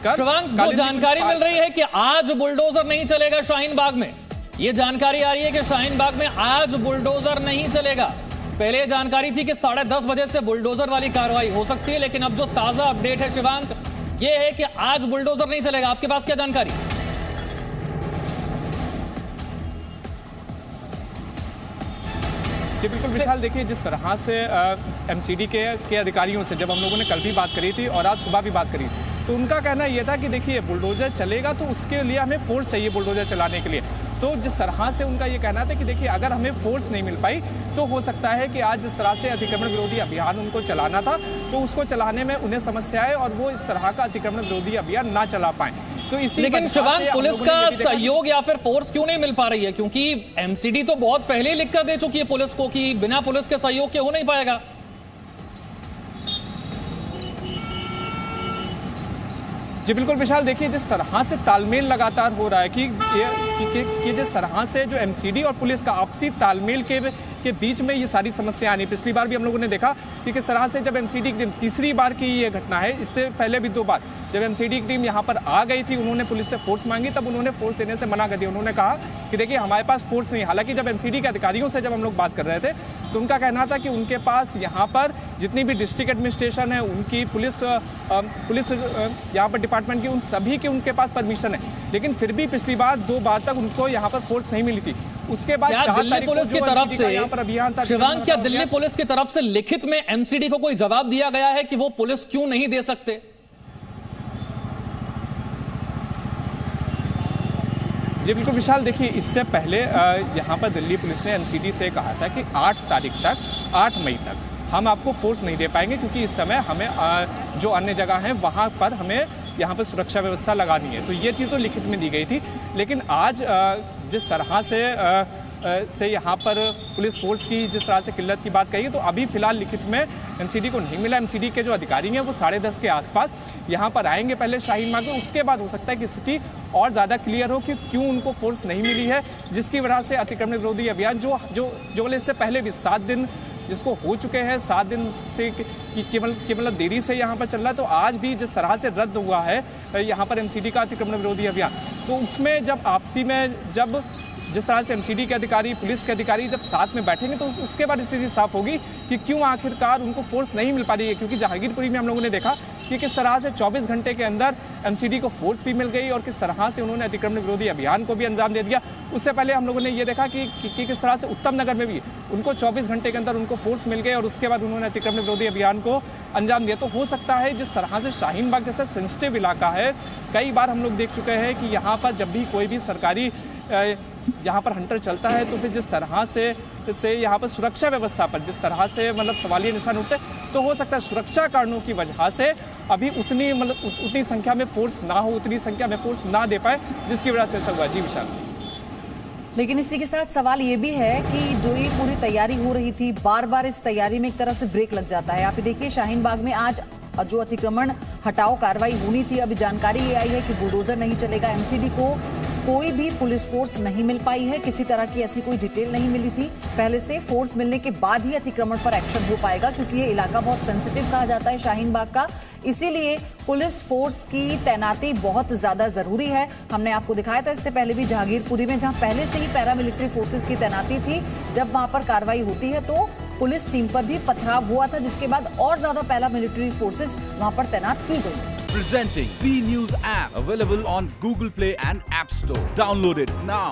लेकर शिवांग, जो जानकारी मिल रही है कि आज बुलडोजर नहीं चलेगा शाहीन बाग में, ये जानकारी आ रही है कि शाहीन बाग में आज बुलडोजर नहीं चलेगा। पहले जानकारी थी कि 10:30 बजे से बुलडोजर वाली कार्रवाई हो सकती है, लेकिन अब जो ताजा अपडेट है शिवांग, ये है कि आज बुलडोजर नहीं चलेगा। आपके पास क्या जानकारी? जी बिल्कुल विशाल, देखिए जिस तरह से एमसीडी के अधिकारियों से जब हम लोगों ने कल भी बात करी थी और आज सुबह भी बात करी, तो उनका कहना यह था कि देखिए बुलडोजर चलेगा तो उसके लिए हमें फोर्स चाहिए बुलडोजर चलाने के लिए। तो जिस तरह से उनका ये कहना था कि देखिए अगर हमें फोर्स नहीं मिल पाई तो हो सकता है कि आज जिस तरह से अतिक्रमण विरोधी अभियान उनको चलाना था तो उसको चलाने में उन्हें समस्या है और वो इस तरह का अतिक्रमण विरोधी अभियान ना चला पाए। तो इसी लेकिन शिवांग, पुलिस का सहयोग या फिर फोर्स क्यों नहीं मिल पा रही है? क्योंकि एमसीडी तो बहुत पहले ही लिखकर दे चुकी है पुलिस को कि बिना पुलिस के सहयोग के हो नहीं पाएगा। जी बिल्कुल विशाल, देखिए जिस तरह से तालमेल लगातार हो रहा है कि जिस तरह से जो एमसीडी और पुलिस का आपसी तालमेल के बीच में ये सारी समस्या आनी। पिछली बार भी हम लोगों ने देखा कि किस तरह से जब एमसीडी की तीसरी बार की ये घटना है, इससे पहले भी 2 बार जब एमसीडी की टीम यहाँ पर आ गई थी, उन्होंने पुलिस से फोर्स मांगी, तब उन्होंने फोर्स देने से मना कर दिया। उन्होंने कहा कि देखिए हमारे पास फोर्स नहीं। हालांकि जब एमसीडी के अधिकारियों से जब हम लोग बात कर रहे थे तो उनका कहना था कि उनके पास यहाँ पर जितनी भी डिस्ट्रिक्ट एडमिनिस्ट्रेशन है, उनकी पुलिस यहाँ पर डिपार्टमेंट की, उन सभी की उनके पास परमिशन है, लेकिन फिर भी पिछली बार 2 बार तक उनको यहाँ पर फोर्स नहीं मिली थी। उसके बाद दिल्ली पुलिस की तरफ से शिवांग, क्या दिल्ली पुलिस की तरफ से लिखित में एमसीडी को कोई जवाब दिया गया है कि वो पुलिस क्यों नहीं दे सकते? जी बिल्कुल विशाल, देखिए इससे पहले यहाँ पर दिल्ली पुलिस ने एमसीडी से कहा था कि 8 तारीख तक, 8 मई तक हम आपको फोर्स नहीं दे पाएंगे क्योंकि इस समय हमें जो अन्य जगह हैं वहाँ पर हमें यहाँ पर सुरक्षा व्यवस्था लगानी है। तो ये चीज़ तो लिखित में दी गई थी, लेकिन आज जिस तरह से यहाँ पर पुलिस फोर्स की जिस तरह से किल्लत की बात कही, तो अभी फिलहाल लिखित में एमसीडी को नहीं मिला। एमसीडी के जो अधिकारी हैं वो 10:30 के आसपास यहाँ पर आएंगे पहले शाहीन बाग में। उसके बाद हो सकता है कि स्थिति और ज़्यादा क्लियर हो कि क्यों उनको फोर्स नहीं मिली है, जिसकी वजह से अतिक्रमण विरोधी अभियान जो इससे पहले भी 7 दिन जिसको हो चुके हैं, 7 दिन से केवल देरी से यहाँ पर चल रहा है, तो आज भी जिस तरह से रद्द हुआ है यहाँ पर एमसीडी का अतिक्रमण विरोधी अभियान, तो उसमें जब आपसी में जब जिस तरह से एमसीडी के अधिकारी, पुलिस के अधिकारी जब साथ में बैठेंगे तो उसके बाद स्थिति साफ होगी कि क्यों आखिरकार उनको फोर्स नहीं मिल पा रही है। क्योंकि जहांगीरपुरी में हम लोगों ने देखा कि किस तरह से 24 घंटे के अंदर एमसीडी को फोर्स भी मिल गई और किस तरह से उन्होंने अतिक्रमण विरोधी अभियान को भी अंजाम दे दिया। उससे पहले हम लोगों ने ये देखा कि किस तरह से उत्तम नगर में भी उनको 24 घंटे के अंदर उनको फोर्स मिल गए और उसके बाद उन्होंने अतिक्रमण विरोधी अभियान को अंजाम दिया। तो हो सकता है जिस तरह से शाहीन बाग जैसा सेंसिटिव इलाका है, कई बार हम लोग देख चुके हैं कि यहाँ पर जब भी कोई भी सरकारी यहाँ पर हंटर चलता है तो फिर जिस तरह से यहाँ पर सुरक्षा व्यवस्था पर जिस तरह से मतलब सवालिया निशान उठते, तो हो सकता है सुरक्षा कारणों की वजह से अभी उतनी संख्या में फोर्स ना हो, उतनी संख्या में फोर्स ना दे पाए, जिसकी वजह से ऐसा हुआ। जी विशाल, लेकिन इसी के साथ सवाल ये भी है कि जो ये पूरी तैयारी हो रही थी, बार बार इस तैयारी में एक तरह से ब्रेक लग जाता है। आप देखिए शाहीन बाग में आज जो अतिक्रमण हटाओ कार्रवाई होनी थी, अभी जानकारी ये आई है कि बुलडोजर नहीं चलेगा। एमसीडी को कोई भी पुलिस फोर्स नहीं मिल पाई है, किसी तरह की ऐसी कोई डिटेल नहीं मिली थी पहले से। फोर्स मिलने के बाद ही अतिक्रमण पर एक्शन हो पाएगा, क्योंकि ये इलाका बहुत सेंसिटिव कहा जाता है शाहीन बाग का। इसीलिए पुलिस फोर्स की तैनाती बहुत ज्यादा जरूरी है। हमने आपको दिखाया था इससे पहले भी जहांगीरपुरी में, जहां पहले से ही पैरामिलिट्री फोर्सेस की तैनाती थी, जब वहां पर कार्रवाई होती है तो पुलिस टीम पर भी पथराव हुआ था, जिसके बाद और ज्यादा पैरामिलिट्री फोर्सेस वहां पर तैनात की गई। Presenting B News app, available on Google Play and App Store. Download it now.